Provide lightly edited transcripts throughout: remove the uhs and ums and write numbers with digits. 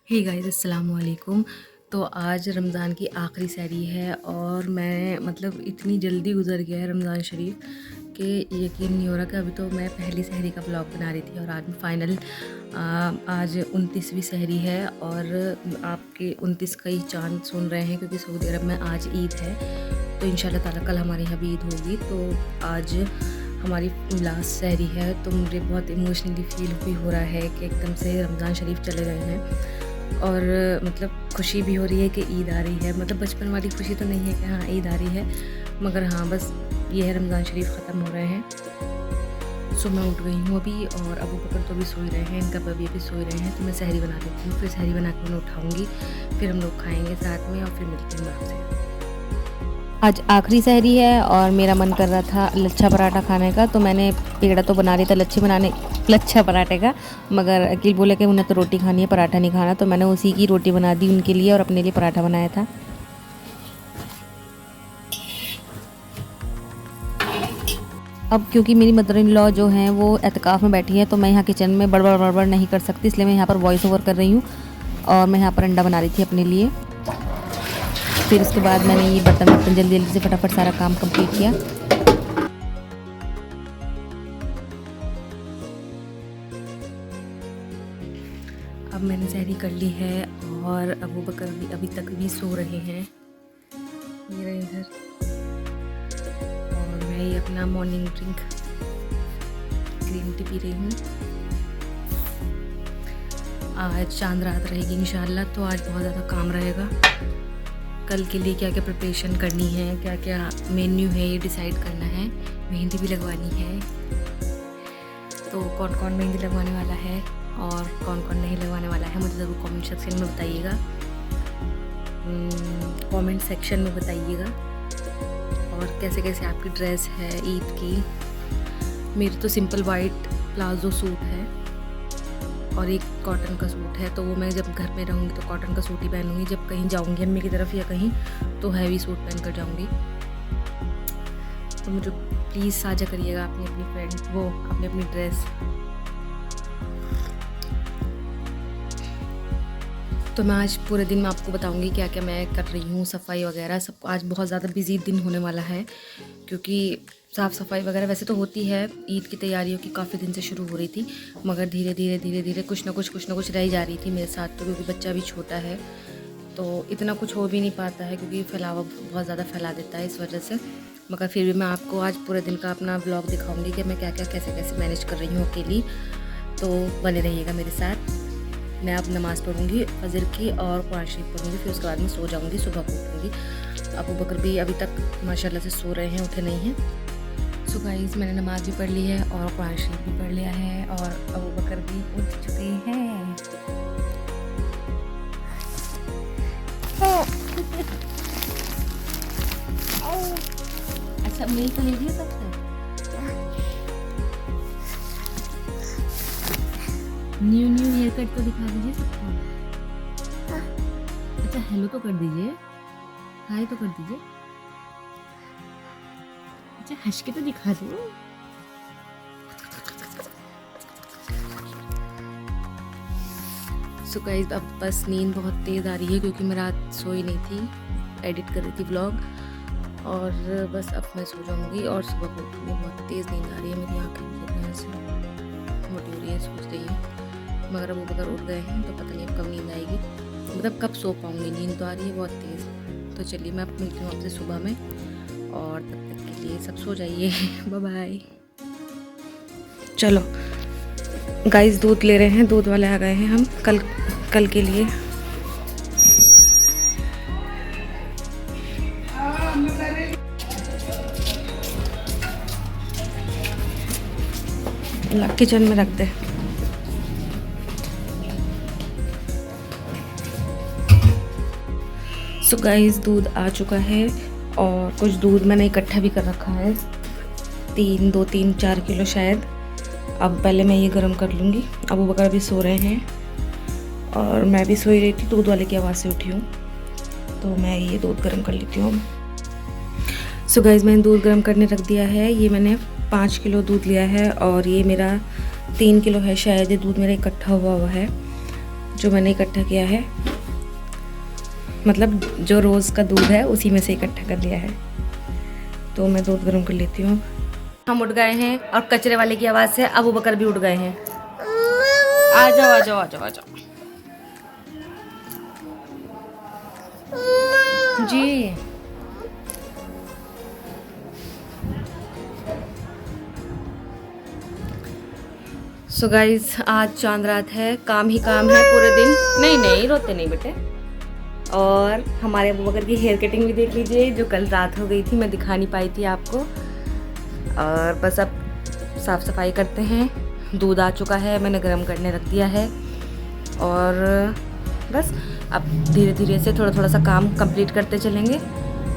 Hey guys अस्सलाम वालेकुम। तो आज रमज़ान की आखिरी सहरी है और मैं मतलब इतनी जल्दी गुज़र गया है रमज़ान शरीफ कि यकीन नहीं हो रहा कि अभी तो मैं पहली सहरी का ब्लॉग बना रही थी और आज फाइनल आज 29वीं सहरी है और आपके 29 का ही चांद सुन रहे हैं क्योंकि सऊदी अरब में आज ईद है। तो इंशाल्लाह ताला कल हमारे यहाँ भी ईद होगी। तो आज हमारी लास्ट सहरी है तो मुझे बहुत इमोशनली फील भी हो रहा है कि एकदम से रमज़ान शरीफ चले गए हैं और मतलब खुशी भी हो रही है कि ईद आ रही है। मतलब बचपन वाली खुशी तो नहीं है कि हाँ ईद आ रही है, मगर हाँ बस ये है रमज़ान शरीफ ख़त्म हो रहे हैं। सो मैं उठ गई हूँ अभी और अबू बकर तो भी सो ही रहे हैं, इनका बबी अभी सो ही रहे हैं। तो मैं सहरी बना देती हूँ, फिर सहरी बना के उन्हें उठाऊँगी, फिर हम लोग खाएँगे साथ में और फिर मिलती हूँ आपसे। आज आखिरी सहरी है और मेरा मन कर रहा था लच्छा पराठा खाने का, तो मैंने पेड़ा तो बना लिया था लच्छा पराठे का, मगर अकील बोले कि उन्हें तो रोटी खानी है, पराठा नहीं खाना। तो मैंने उसी की रोटी बना दी उनके लिए और अपने लिए पराठा बनाया था। अब क्योंकि मेरी मदर इन लॉ जो हैं वो एतकाफ़ में बैठी है तो मैं यहाँ किचन में बड़बड़ नहीं कर सकती, इसलिए मैं यहाँ पर वॉइस ओवर कर रही हूँ और मैं यहाँ पर अंडा बना रही थी अपने लिए। फिर उसके बाद मैंने ये बर्तन जल्दी से फटाफट सारा काम कंप्लीट किया। अब मैंने सहरी कर ली है और अबू बकर भी अभी तक भी सो रहे हैं, ये रहे इधर। और मैं ये अपना morning drink green tea P रही हूँ। आज चांद रात रहेगी इंशाल्लाह, तो आज बहुत ज़्यादा काम रहेगा। कल के लिए क्या क्या प्रिपरेशन करनी है, क्या क्या मेन्यू है ये डिसाइड करना है। मेहंदी भी लगवानी है, तो कौन कौन मेहंदी लगवाने वाला है और कौन कौन नहीं लगवाने वाला है मुझे ज़रूर कमेंट सेक्शन में बताइएगा। कमेंट सेक्शन में बताइएगा। और कैसे कैसे आपकी ड्रेस है ईद की। मेरी तो सिंपल वाइट प्लाजो सूट है और एक कॉटन का सूट है, तो वो मैं जब घर में रहूँगी तो कॉटन का सूट ही पहनूँगी, जब कहीं जाऊँगी अम्मी की तरफ या कहीं तो हैवी सूट पहन कर जाऊँगी। तो मुझे प्लीज़ साझा करिएगा अपनी फ्रेंड वो अपनी ड्रेस। तो मैं आज पूरे दिन में आपको बताऊंगी क्या क्या मैं कर रही हूँ, सफाई वगैरह सब। आज बहुत ज़्यादा बिजी दिन होने वाला है क्योंकि साफ़ सफाई वगैरह वैसे तो होती है, ईद की तैयारियों की काफ़ी दिन से शुरू हो रही थी, मगर धीरे धीरे कुछ ना कुछ रह जा रही थी मेरे साथ। तो क्योंकि बच्चा भी छोटा है तो इतना कुछ हो भी नहीं पाता है क्योंकि फैलावा बहुत ज़्यादा फैला देता है इस वजह से। मगर फिर भी मैं आपको आज पूरे दिन का अपना व्लॉग दिखाऊंगी कि मैं क्या क्या कैसे मैनेज कर रही हूँ अकेली। तो बने रहिएगा मेरे साथ। मैं अब नमाज़ पढ़ूँगी फजर की और कुरान शरीफ पढ़ूँगी, फिर उसके बाद में सो जाऊँगी, सुबह को उठूँगी। अबू बकर भी अभी तक माशाल्लाह से सो रहे हैं, उठे नहीं हैं। सो गाइस मैंने नमाज़ भी पढ़ ली है और कुरान शरीफ भी पढ़ लिया है और अबू बकर भी उठ चुके हैं। अच्छा मिल तो लीजिए सबसे। न्यू हेयर कट तो दिखा दीजिए सबको। अच्छा हेलो तो कर दीजिए, हाय तो कर दीजिए। अच्छा हंस के तो दिखा दो। सो गाइस अब बस नींद बहुत तेज़ आ रही है क्योंकि मैं रात सोई नहीं थी, एडिट कर रही थी व्लॉग। और बस अब मैं सो जाऊँगी और सुबह को उठूँगी। बहुत तेज़ नींद आ रही है, मेरी आँखें मोटी हो रही है, सोच रही है। मगर अबू बकर उठ गए हैं तो पता नहीं अब कब नींद आएगी, मतलब कब सो पाऊँगी। नींद तो आ रही है बहुत तेज़। तो चलिए मैं अब मिलती हूँ आपसे सुबह में, और तब तक के लिए सब सो जाइए। Bye bye. चलो गाइस दूध ले रहे हैं, दूध वाले आ गए हैं हम कल के लिए। किचन में रख दे। सो गाइस दूध आ चुका है और कुछ दूध मैंने इकट्ठा भी कर रखा है, 4 किलो शायद। अब पहले मैं ये गर्म कर लूँगी। अबू बकर भी सो रहे हैं और मैं भी सो ही रही थी, दूध वाले की आवाज़ से उठी हूँ, तो मैं ये दूध गर्म कर लेती हूँ। सो गाइस मैंने दूध गर्म करने रख दिया है। ये मैंने 5 किलो दूध लिया है और ये मेरा 3 किलो है शायद, ये दूध मेरा इकट्ठा हुआ है। जो मैंने इकट्ठा किया है, मतलब जो रोज़ का दूध है उसी में से इकट्ठा कर लिया है। तो मैं दूध गर्म कर लेती हूँ। हम उठ गए हैं और कचरे वाले की आवाज़ से अबू बकर भी उठ गए हैं। आ जाओ आ जाओ आ जाओ आ जाओ जी। सो गाइज, आज चांद रात है, काम ही काम है पूरे दिन। नहीं नहीं, रोते नहीं बेटे। और हमारे अबू बकर की हेयर कटिंग भी देख लीजिए, जो कल रात हो गई थी, मैं दिखा नहीं पाई थी आपको। और बस अब साफ़ सफाई करते हैं। दूध आ चुका है, मैंने गर्म करने रख दिया है। और बस अब धीरे धीरे से थोड़ा थोड़ा सा काम कंप्लीट करते चलेंगे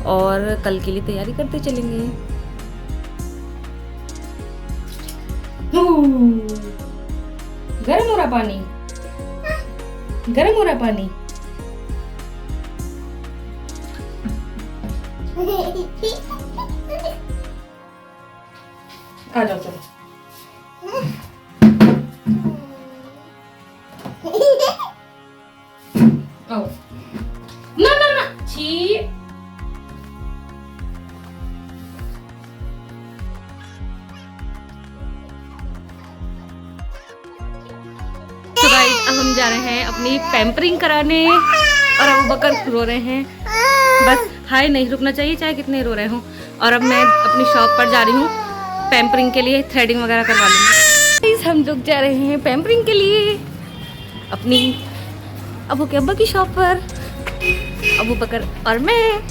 और कल के लिए तैयारी करते चलेंगे। गरम हो रहा पानी, गरम हो रहा पानी। आ जाओ चलो। आओ। ना ना ना, छी। तो गाइस, अब हम जा रहे हैं अपनी पैम्परिंग कराने और अबू बकर रो रहे हैं। बस हाय नहीं रुकना चाहिए, चाहे कितने रो रहे हो। और अब मैं अपनी शॉप पर जा रही हूँ पैम्परिंग के लिए, थ्रेडिंग वगैरह करवा लूँगी। हम लोग जा रहे हैं पैम्परिंग के लिए अपनी अबू के अब्बा की शॉप पर, अबू बकर और मैं।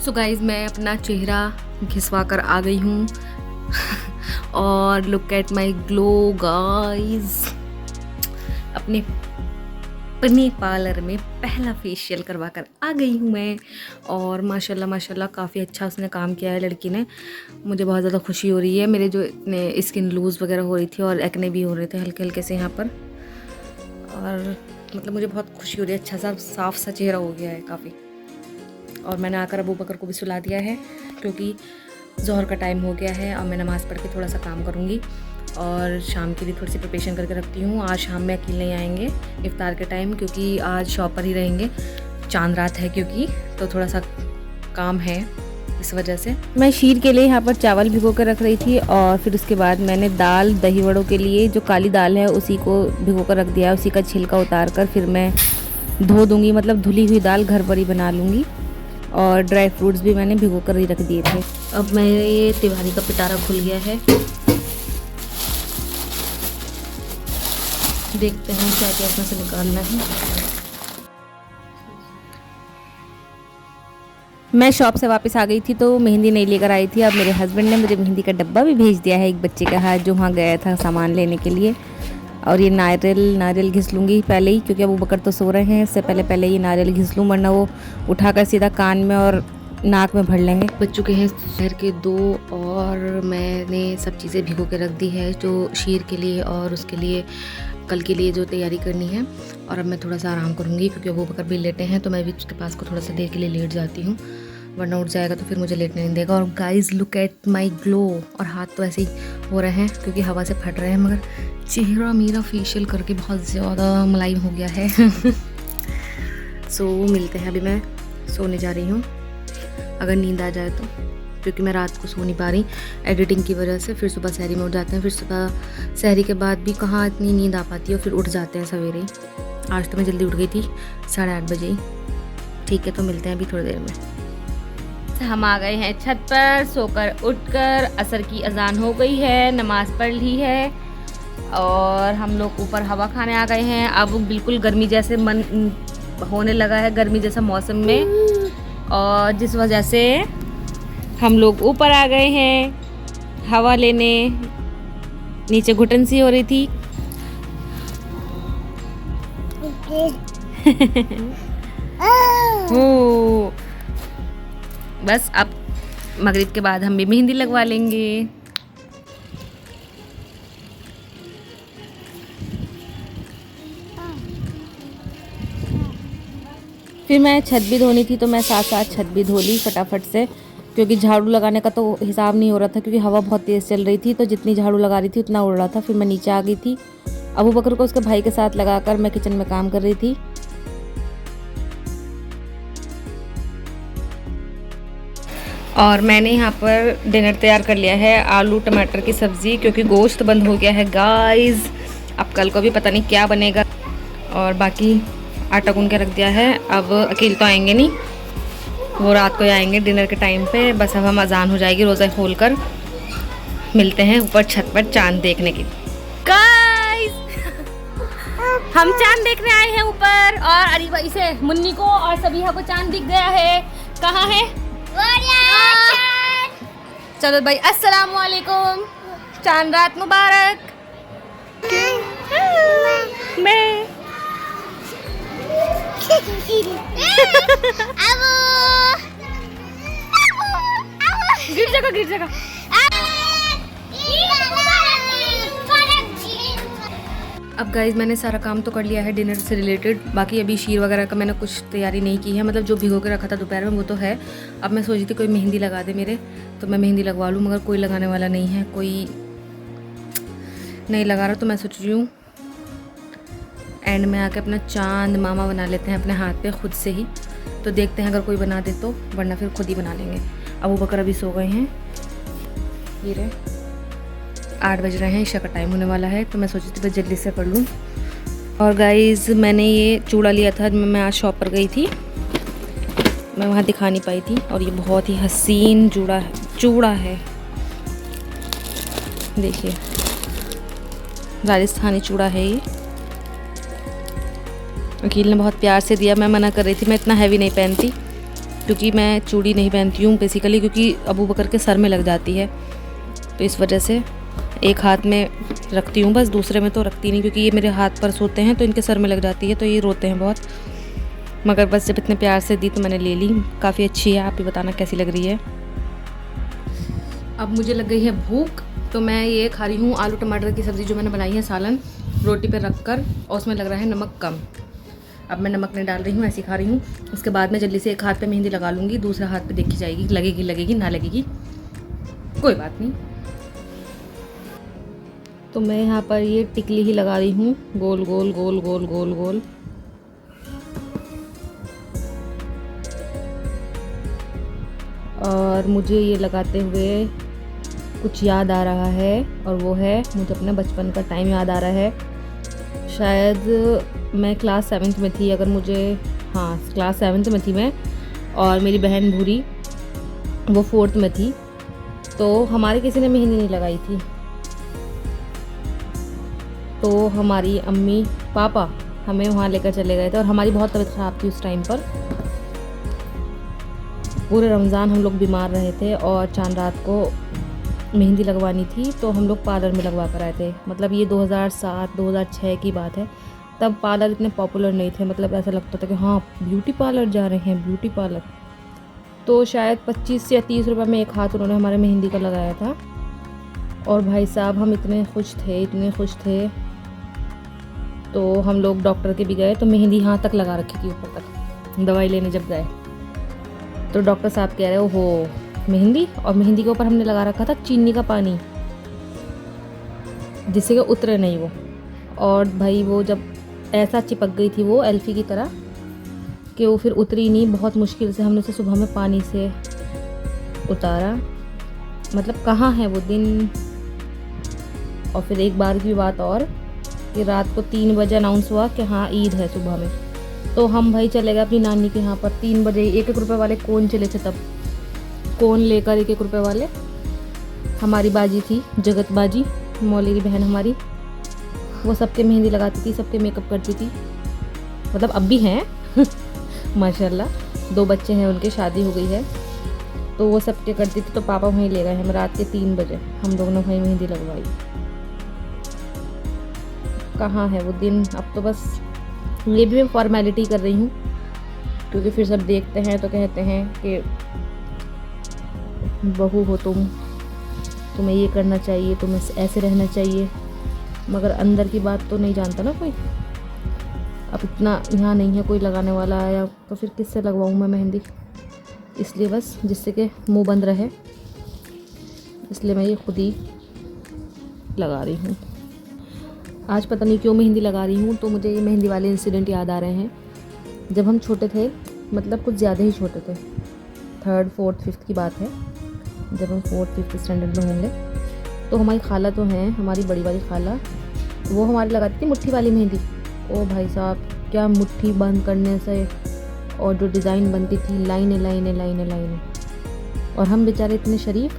सो गाइज़, मैं अपना चेहरा घिसवा कर आ गई हूँ और look at my glow guys. अपने पार्लर में पहला फेशियल करवा कर आ गई हूँ मैं। और माशाल्लाह माशाल्लाह काफ़ी अच्छा उसने काम किया है लड़की ने। मुझे बहुत ज़्यादा खुशी हो रही है। मेरे जो इतने स्किन लूज़ वगैरह हो रही थी और एक्ने भी हो रहे थे हल्के हल्के से यहाँ पर, और मतलब मुझे बहुत खुशी हो रही है। अच्छा सा साफ़ सा चेहरा हो गया है काफ़ी। और मैंने आकर अबू बकर को भी सुला दिया है क्योंकि ज़ोहर का टाइम हो गया है और मैं नमाज़ पढ़ के थोड़ा सा काम करूँगी और शाम के लिए थोड़ी सी प्रिपरेशन करके रखती हूँ। आज शाम में अकेले नहीं आएंगे इफ्तार के टाइम, क्योंकि आज शॉप पर ही रहेंगे, चांद रात है क्योंकि, तो थोड़ा सा काम है इस वजह से। मैं शीर के लिए यहाँ पर चावल भिगो कर रख रही थी और फिर उसके बाद मैंने दाल दही वड़ों के लिए जो काली दाल है उसी को भिगो कर रख दिया है। उसी का छिलका उतार कर फिर मैं धो दूँगी, मतलब धुली हुई दाल घर पर ही बना लूँगी। और ड्राई फ्रूट्स भी मैंने भिगो कर ही रख दिए थे। अब मेरे तिवारी का पिटारा खुल गया है, देखते हैं क्या क्या इसमें से निकालना है। मैं शॉप से वापस आ गई थी तो मेहंदी नहीं लेकर आई थी। अब मेरे हस्बैंड ने मुझे मेहंदी का डब्बा भी भेज दिया है एक बच्चे का हाथ जो वहाँ गया था सामान लेने के लिए। और ये नारियल घिस लूँगी पहले ही, क्योंकि अब वो बकर तो सो रहे हैं। इससे पहले ये नारियल घिस लूँ, वरना वो उठाकर सीधा कान में और नाक में भर लेंगे। बच चुके हैं शहर के 2 और मैंने सब चीज़ें भिगो के रख दी है जो शीर के लिए और उसके लिए कल के लिए जो तैयारी करनी है। और अब मैं थोड़ा सा आराम करूँगी क्योंकि वो बकर भी लेटे हैं, तो मैं भी उसके पास को थोड़ा सा देर के लिए लेट जाती हूँ, वरना उठ जाएगा तो फिर मुझे लेटने नहीं देगा। और guys look at my glow. और हाथ तो ऐसे ही हो रहे हैं क्योंकि हवा से फट रहे हैं, मगर चेहरा मेरा फेशियल करके बहुत ज़्यादा मुलायम हो गया है। सो मिलते हैं, अभी मैं सोने जा रही हूँ अगर नींद आ जाए तो, क्योंकि मैं रात को सो नहीं पा रही एडिटिंग की वजह से। फिर सुबह सहरी में उठ जाते हैं, फिर सुबह सहरी के बाद भी कहाँ इतनी नींद आ पाती है, और फिर उठ जाते हैं सवेरे। आज तो मैं जल्दी उठ गई थी 8:30 बजे ही। ठीक है, तो मिलते हैं अभी थोड़ी देर में। हम आ गए हैं छत पर, सोकर उठकर असर की अजान हो गई है, नमाज़ पढ़ ली है और हम लोग ऊपर हवा खाने आ गए हैं। अब बिल्कुल गर्मी जैसे मन होने लगा है गर्मी जैसा मौसम में, और जिस वजह से हम लोग ऊपर आ गए हैं हवा लेने। नीचे घुटन सी हो रही थी। ओ, बस अब मगरिब के बाद हम भी मेहंदी लगवा लेंगे। फिर मैं छत भी धोनी थी, तो मैं साथ साथ छत भी धो ली फटाफट से, क्योंकि झाड़ू लगाने का तो हिसाब नहीं हो रहा था, क्योंकि हवा बहुत तेज़ चल रही थी, तो जितनी झाड़ू लगा रही थी उतना उड़ रहा था। फिर मैं नीचे आ गई थी। अबू बकर को उसके भाई के साथ लगाकर मैं किचन में काम कर रही थी। और मैंने यहाँ पर डिनर तैयार कर लिया है, आलू टमाटर की सब्ज़ी, क्योंकि गोश्त बंद हो गया है गाइस। अब कल को भी पता नहीं क्या बनेगा। और बाकी आटा गूंद के रख दिया है। अब अकेले तो आएंगे नहीं, वो रात को आएंगे डिनर के टाइम पे। बस अब हम अजान हो जाएगी, रोज़ा खोल कर मिलते हैं ऊपर छत पर चांद देखने के लिए। गाइस हम चांद देखने आए हैं ऊपर, और अरी भाई से मुन्नी को और सबिहा को चांद दिख गया है। कहाँ है? चलो भाई, अस्सलाम वालेकुम, चांद रात मुबारक। मैं गिर जाएगा। अब गाइज मैंने सारा काम तो कर लिया है डिनर से रिलेटेड। बाकी अभी शीर वगैरह का मैंने कुछ तैयारी नहीं की है, मतलब जो भिगो के रखा था दोपहर में वो तो है। अब मैं सोची थी कोई मेहंदी लगा दे मेरे, तो मैं मेहंदी लगवा लूँ, मगर कोई लगाने वाला नहीं है, कोई नहीं लगा रहा। तो मैं सोच रही हूँ एंड में आके अपना चांद मामा बना लेते हैं अपने हाथ पे खुद से ही। तो देखते हैं अगर कोई बना दे तो, वरना फिर खुद ही बना लेंगे। अबू बकर अभी सो गए हैं, ये रहे 8 बज रहे हैं, ईशा का टाइम होने वाला है। तो मैं सोची थी बस जल्दी से पढ़ लूँ। और गाइज़ मैंने ये चूड़ा लिया था, मैं आज शॉप पर गई थी, मैं वहाँ दिखा नहीं पाई थी। और ये बहुत ही हसीन चूड़ा है, देखिए राजस्थानी चूड़ा है ये। वकील ने बहुत प्यार से दिया, मैं मना कर रही थी, मैं इतना हैवी नहीं पहनती, क्योंकि मैं चूड़ी नहीं पहनती हूँ बेसिकली, क्योंकि अबू बकर के सर में लग जाती है, तो इस वजह से एक हाथ में रखती हूँ बस, दूसरे में तो रखती नहीं, क्योंकि ये मेरे हाथ पर सोते हैं तो इनके सर में लग जाती है, तो ये रोते हैं बहुत। मगर बस जब इतने प्यार से दी तो मैंने ले ली। काफ़ी अच्छी है, आप ही बताना कैसी लग रही है। अब मुझे लग गई है भूख, तो मैं ये खा रही हूँ आलू टमाटर की सब्ज़ी जो मैंने बनाई है, सालन रोटी पर रख कर, और उसमें लग रहा है नमक कम। अब मैं नमक नहीं डाल रही हूँ, ऐसी खा रही हूँ। उसके बाद मैं जल्दी से एक हाथ पे मेहंदी लगा लूँगी, दूसरे हाथ पे देखी जाएगी, लगेगी ना लगेगी कोई बात नहीं। तो मैं यहाँ पर ये टिकली ही लगा रही हूँ, गोल गोल गोल गोल गोल गोल। और मुझे ये लगाते हुए कुछ याद आ रहा है, और वो है मुझे अपने बचपन का टाइम याद आ रहा है। शायद मैं क्लास 7th में थी, अगर मुझे, हाँ क्लास 7th में थी मैं, और मेरी बहन भूरी वो 4th में थी। तो हमारे किसी ने मेहंदी नहीं लगाई थी, तो हमारी अम्मी पापा हमें वहाँ लेकर चले गए थे, और हमारी बहुत तबीयत ख़राब थी उस टाइम पर। पूरे रमज़ान हम लोग बीमार रहे थे, और चांद रात को मेहंदी लगवानी थी, तो हम लोग पार्लर में लगवा कर आए थे। मतलब ये 2007-2006 की बात है। तब पार्लर इतने पॉपुलर नहीं थे, मतलब ऐसा लगता था कि हाँ ब्यूटी पार्लर जा रहे हैं, ब्यूटी पार्लर। तो शायद 25 या 30 रुपये में एक हाथ उन्होंने हमारे मेहंदी का लगाया था। और भाई साहब हम इतने खुश थे। तो हम लोग डॉक्टर के भी गए, तो मेहंदी यहाँ तक लगा रखी थी ऊपर तक। दवाई लेने जब गए तो डॉक्टर साहब कह रहे हो मेहंदी, और मेहंदी के ऊपर हमने लगा रखा था चीनी का पानी, जिससे कि उतरे नहीं वो। और भाई वो जब ऐसा चिपक गई थी वो एल्फी की तरह कि वो फिर उतरी नहीं, बहुत मुश्किल से हमने उसे सुबह में पानी से उतारा। मतलब कहाँ है वो दिन। और फिर एक बार की बात और कि रात को 3 बजे अनाउंस हुआ कि हाँ ईद है सुबह में, तो हम भाई चले गए अपनी नानी के यहाँ पर 3 बजे। 1-1 रुपये वाले कोन चले थे तब, कोन लेकर 1-1 रुपये वाले। हमारी बाजी थी जगत बाजी, मौलेरी बहन हमारी, वो सबके मेहंदी लगाती थी, सबके मेकअप करती थी। मतलब अब भी हैं, माशाल्लाह 2 बच्चे हैं उनके, शादी हो गई है। तो वो सब क्या करती थी, तो पापा वहीं ले गए हम रात के 3 बजे, हम दोनों वहीं मेहंदी लगवाई। कहाँ है वो दिन, अब तो बस ये भी मैं फॉर्मेलिटी कर रही हूँ, क्योंकि फिर सब देखते हैं तो कहते हैं कि बहू हो तुम्हें ये करना चाहिए, तुम्हें ऐसे रहना चाहिए, मगर अंदर की बात तो नहीं जानता ना कोई। अब इतना यहाँ नहीं है कोई लगाने वाला आया, तो फिर किससे लगवाऊँ मैं मेहंदी, इसलिए बस जिससे कि मुंह बंद रहे, इसलिए मैं ये खुद ही लगा रही हूँ। आज पता नहीं क्यों मेहंदी लगा रही हूँ, तो मुझे ये मेहंदी वाले इंसिडेंट याद आ रहे हैं। जब हम छोटे थे, मतलब कुछ ज़्यादा ही छोटे थे, 3rd 4th 5th की बात है, जब हम 4th 5th स्टैंडर्ड में होंगे, तो हमारी खाला तो हैं, हमारी बड़ी वाली खाला, वो हमारी लगाती थी मुट्ठी वाली मेहंदी। ओ भाई साहब, क्या मुट्ठी बंद करने से, और जो डिज़ाइन बनती थी, लाइनें लाइनें लाइनें लाइनें, और हम बेचारे इतने शरीफ,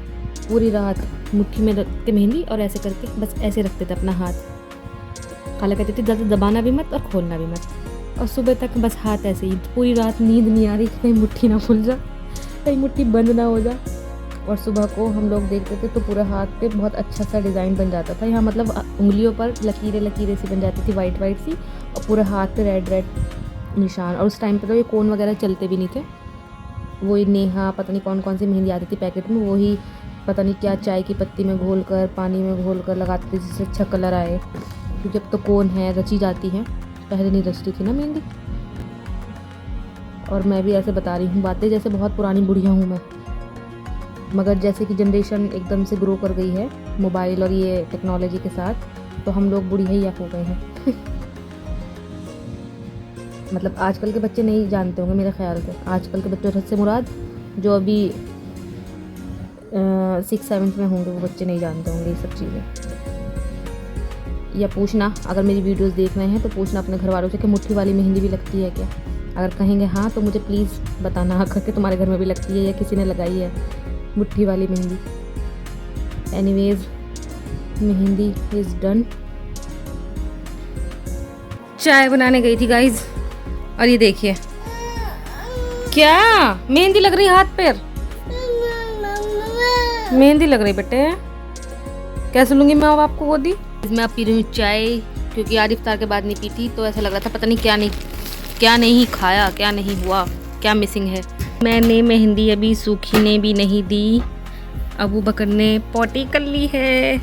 पूरी रात मुट्ठी में रखते मेहंदी और ऐसे करके बस ऐसे रखते थे अपना हाथ। खाला कहती थी ज़्यादा दबाना भी मत और खोलना भी मत, और सुबह तक बस हाथ ऐसे ही, पूरी रात नींद नहीं आ रही कि कहीं मुट्ठी ना खुल जा, कहीं मुट्ठी बंद ना हो जा। और सुबह को हम लोग देखते थे तो पूरा हाथ पे बहुत अच्छा सा डिज़ाइन बन जाता था, यहाँ मतलब उंगलियों पर लकीरें लकीरें सी बन जाती थी, वाइट वाइट सी, और पूरे हाथ पे रेड रेड निशान। और उस टाइम पे तो ये कोन वगैरह चलते भी नहीं थे, वही नेहा पता नहीं कौन कौन सी मेहंदी आती थी पैकेट में, वही पता नहीं क्या चाय की पत्ती में घोल कर, पानी में घोल कर लगाते थे जिससे अच्छा कलर आए, क्योंकि अब तो कोन है, रची जाती है, पहले नहीं रचती थी ना मेहंदी। और मैं भी ऐसे बता रही हूँ बातें जैसे बहुत पुरानी बुढ़िया हूँ मैं, मगर जैसे कि जनरेशन एकदम से ग्रो कर गई है मोबाइल और ये टेक्नोलॉजी के साथ, तो हम लोग बुढ़िया ही हो गए हैं। मतलब आजकल के बच्चे नहीं जानते होंगे मेरे ख्याल से, आजकल के बच्चों से मुराद जो अभी 6th 7th में होंगे, वो बच्चे नहीं जानते होंगे ये सब चीज़ें। या पूछना, अगर मेरी वीडियोस देख रहे हैं तो पूछना अपने घर वालों से कि मुट्ठी वाली मेहंदी भी लगती है क्या। अगर कहेंगे हाँ, तो मुझे प्लीज़ बताना आकर के तुम्हारे घर में भी लगती है या किसी ने लगाई है मुट्ठी वाली mehndi. Anyways, mehndi is done. चाय बनाने गई थी गाइज, और ये देखिए क्या मेहंदी लग रही, हाथ पैर मेहंदी लग रही बेटे, कैसे लूँगी मैं अब आपको गोदी। मैं अब पी रही हूँ चाय, क्योंकि आज इफ्तार के बाद नहीं पी थी, तो ऐसा लग रहा था पता नहीं क्या नहीं खाया, क्या नहीं हुआ, क्या मिसिंग है। मैंने मेहंदी अभी सूखी ने भी नहीं दी, अबू बकर ने पॉटी कर ली है,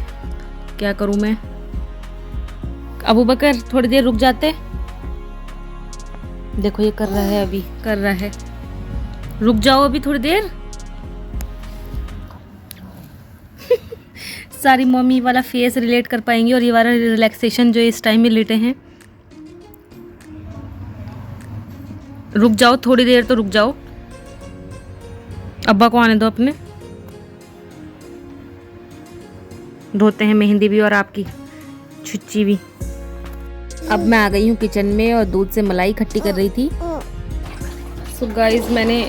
क्या करूँ मैं। अबू बकर थोड़ी देर रुक जाते, देखो ये कर रहा है, अभी कर रहा है, रुक जाओ अभी थोड़ी देर। सारी मम्मी वाला फेस रिलेट कर पाएंगी, और ये वाला रिलैक्सेशन जो इस टाइम में लेटे हैं। रुक जाओ थोड़ी देर, तो रुक जाओ, अब्बा को आने दो अपने, धोते हैं मेहंदी भी और आपकी छुच्ची भी। अब मैं आ गई हूँ किचन में और दूध से मलाई खट्टी कर रही थी। सो गाइस, मैंने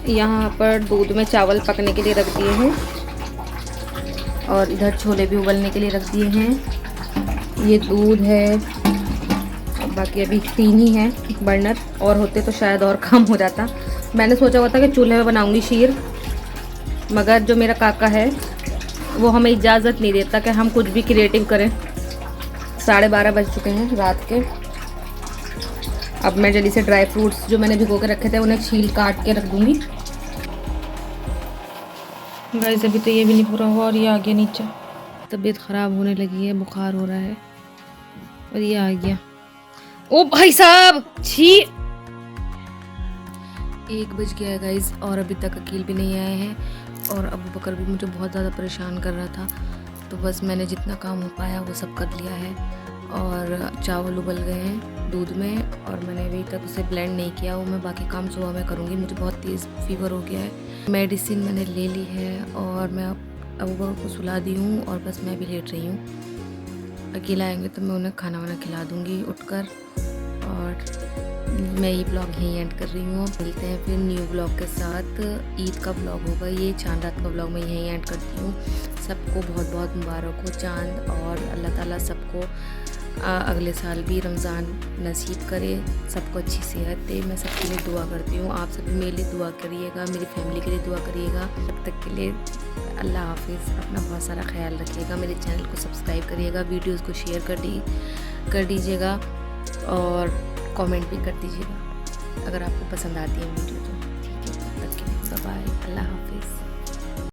यहाँ पर दूध में चावल पकने के लिए रख दिए हैं, और इधर छोले भी उबलने के लिए रख दिए हैं। ये दूध है, और बाकी अभी 3 ही है बर्नर, और होते तो शायद और काम हो जाता। मैंने सोचा हुआ था कि चूल्हे में बनाऊंगी शीर, मगर जो मेरा काका है वो हमें इजाज़त नहीं देता कि हम कुछ भी क्रिएटिव करें। 12:30 बज चुके हैं रात के। अब मैं जल्दी से ड्राई फ्रूट्स जो मैंने भिगो के रखे थे उन्हें छील काट के रख दूँगी। गाइस, अभी तो ये भी नहीं पूरा हुआ और ये आ गया नीचे। तबीयत ख़राब होने लगी है, बुखार हो रहा है, और ये आ गया। ओ भाई साहब, छी। 1 बज गया है गाइस, और अभी तक अकील भी नहीं आए हैं, और अबू बकर भी मुझे बहुत ज़्यादा परेशान कर रहा था। तो बस मैंने जितना काम हो पाया वो सब कर लिया है, और चावल उबल गए हैं दूध में, और मैंने अभी तक उसे ब्लेंड नहीं किया, वो मैं बाकी काम सुबह में करूँगी। मुझे बहुत तेज़ फीवर हो गया है। मेडिसिन मैंने ले ली है, और मैं अबू बकर को सुला दी हूँ, और बस मैं भी लेट रही हूँ। अकेला आएंगे तो मैं उन्हें खाना वाना खिला दूँगी उठकर, और मैं ये ब्लॉग यहीं एंड कर रही हूँ। मिलते हैं फिर न्यू ब्लॉग के साथ। ईद का ब्लॉग होगा ये, चांद रात का ब्लॉग मैं यहीं एंड करती हूँ। सबको बहुत बहुत मुबारक हो चांद, और अल्लाह ताला सबको अगले साल भी रमज़ान नसीब करे, सबको अच्छी सेहत दे। मैं सबके लिए दुआ करती हूँ, आप सभी मेरे लिए दुआ करिएगा, मेरी फैमिली के लिए दुआ करिएगा। तब तक के लिए अल्लाह हाफ़िज़, अपना बहुत सारा ख्याल रखिएगा। मेरे चैनल को सब्सक्राइब करिएगा, वीडियोज़ को शेयर कर दीजिएगा और कमेंट भी कर दीजिएगा अगर आपको पसंद आती है वीडियो तो। ठीक है, तब तक के लिए बाय बाय, अल्लाह हाफ़िज़।